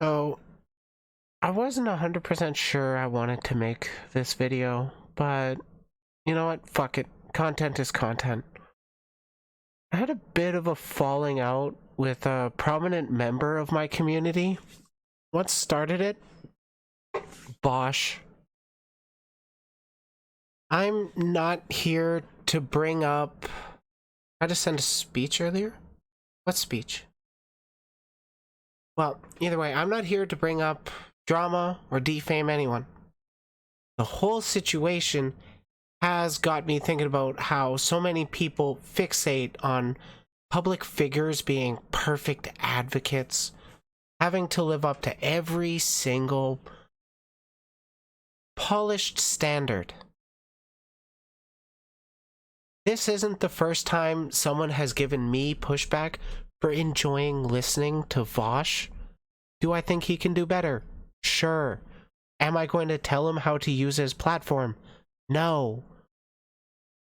So, I wasn't 100% sure I wanted to make this video, but you know what? Fuck it. Content is content. I had a bit of a falling out with a prominent member of my community. What started it? Bosch. I'm not here to bring up... I just sent a speech earlier? What speech? Well, either way, I'm not here to bring up drama or defame anyone. The whole situation has got me thinking about how so many people fixate on public figures being perfect advocates, having to live up to every single polished standard. This isn't the first time someone has given me pushback for enjoying listening to Vosh. Do I think he can do better? Sure. Am I going to tell him how to use his platform? No.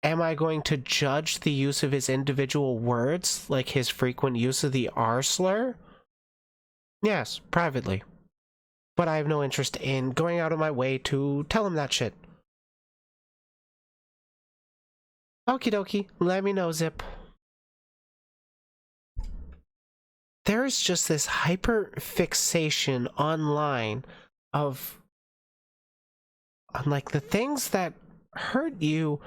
Am I going to judge the use of his individual words, like his frequent use of the R slur? Yes, privately. But I have no interest in going out of my way to tell him that shit. Okie dokie, let me know, Zip. There's just this hyper fixation online of like the things that hurt you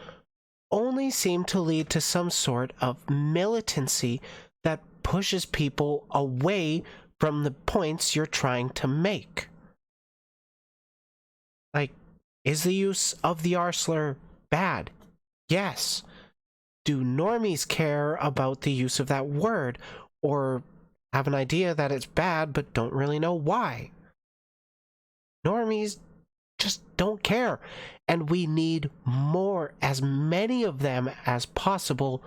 only seem to lead to some sort of militancy that pushes people away from the points you're trying to make. Like, is the use of the R slur bad? Yes. Do normies care about the use of that word, or have an idea that it's bad but don't really know why? Normies just don't care, and we need as many of them as possible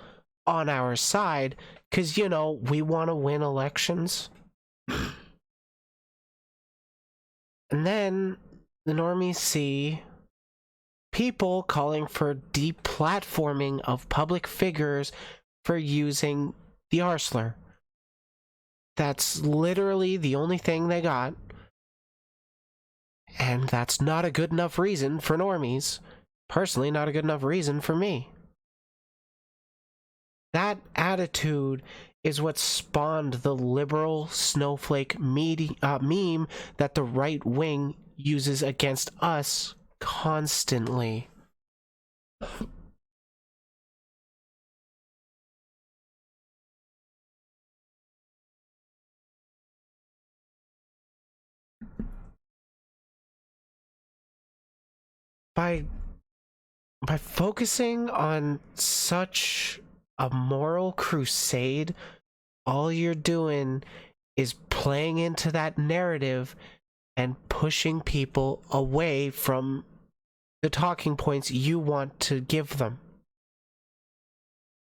on our side, because, you know, we want to win elections. And then the normies see people calling for deplatforming of public figures for using the R slur. That's literally the only thing they got. And that's not a good enough reason for normies. Personally, not a good enough reason for me. That attitude is what spawned the liberal snowflake meme that the right wing uses against us constantly. By focusing on such a moral crusade, all you're doing is playing into that narrative and pushing people away from the talking points you want to give them.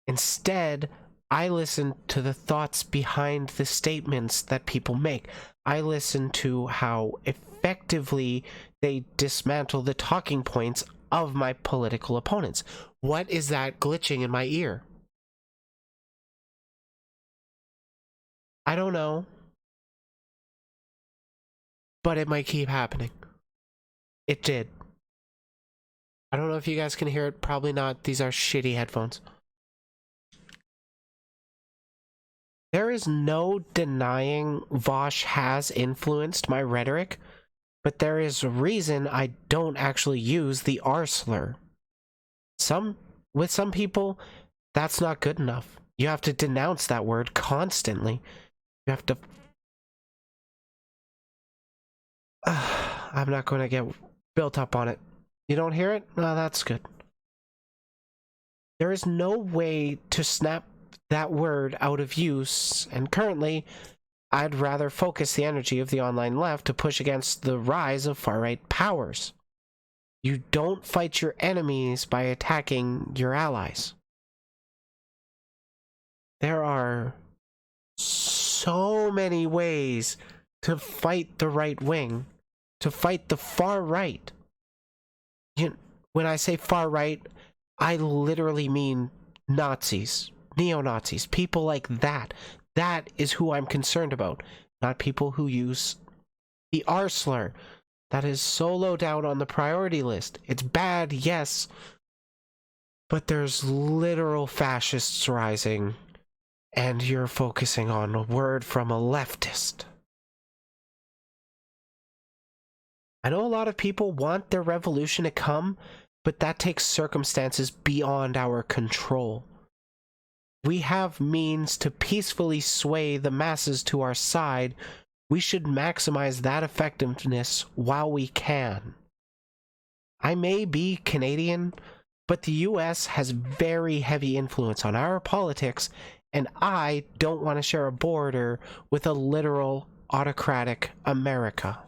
Instead, I listen to the thoughts behind the statements that people make. I listen to how effectively they dismantle the talking points of my political opponents. What is that glitching in my ear? I don't know. But it might keep happening. It did. I don't know if you guys can hear it. Probably not. These are shitty headphones. There is no denying Vosh has influenced my rhetoric, but there is a reason I don't actually use the R slur. With some people, that's not good enough. You have to denounce that word constantly. You have to... I'm not going to get built up on it. You don't hear it? No, that's good. There is no way to snap that word out of use, and currently, I'd rather focus the energy of the online left to push against the rise of far-right powers. You don't fight your enemies by attacking your allies. There are so many ways to fight the right wing, to fight the far right. When I say far right, I literally mean Nazis, neo-Nazis, people like that. That is who I'm concerned about, not people who use The R slur. That is so low down on the priority list. It's bad, yes, but there's literal fascists rising, and you're focusing on a word from a leftist. I know a lot of people want their revolution to come, but that takes circumstances beyond our control. We have means to peacefully sway the masses to our side. We should maximize that effectiveness while we can. I may be Canadian, but the US has very heavy influence on our politics, and I don't want to share a border with a literal autocratic America.